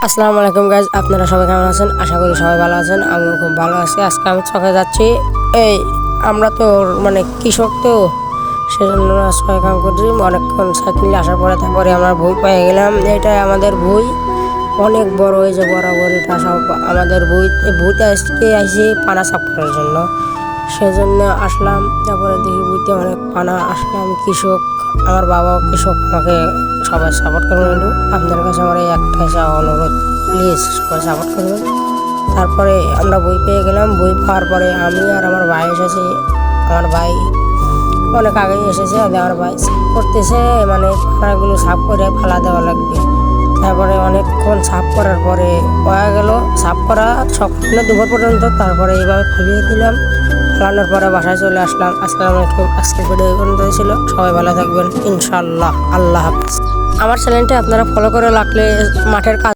আসসালামু আলাইকুম গাইজ, আপনারা সবাই কেমন আছেন? আশা করি সবাই ভালো আছেন। আমিও খুব ভালো আছি। আজকে আমি চকে যাচ্ছি। আমরা তো কৃষক, তো সেজন্য ছয় কাম করছি। অনেকক্ষণ সাইকেল আসার পরে তারপরে আমরা বই পেয়ে গেলাম। এটাই আমাদের বই, অনেক বড় হয়েছে বরাবর। এটা সব আমাদের বই। বইতে আজকে আসি পানা সাফ করার জন্য, সেজন্য আসলাম। তারপরে দেখি বইতে অনেক পানা। আসলাম কৃষক, আমার বাবাও কৃষক, আমাকে সবাই সাপোর্ট করবেন। একটু আপনার কাছে আমার এই একটা অনুরোধ, প্লিজ সবাই সাপোর্ট করবেন। তারপরে আমরা বই পেয়ে গেলাম। বই পাওয়ার পরে আমি আর আমার ভাই এসেছি। আমার ভাই অনেক আগেই এসেছে। আমার ভাই সাফ করতেছে, পানাগুলো সাফ করে ফালা দেওয়া লাগবে। তারপরে অনেকক্ষণ সাফ করার পরে হয়ে গেল সাফ করা সকাল দুপুর পর্যন্ত। তারপরে এইভাবে ফালিয়ে দিলাম। ফালানোর পরে বাসায় চলে আসলাম। আসসালামু আলাইকুম। আজকের ভিডিও এই পর্যন্ত ছিল। সবাই ভালো থাকবেন ইনশাআল্লাহ। আল্লাহ হাফিজ। আমার চ্যানেলটি আপনারা ফলো করে রাখলে মাঠের কাজ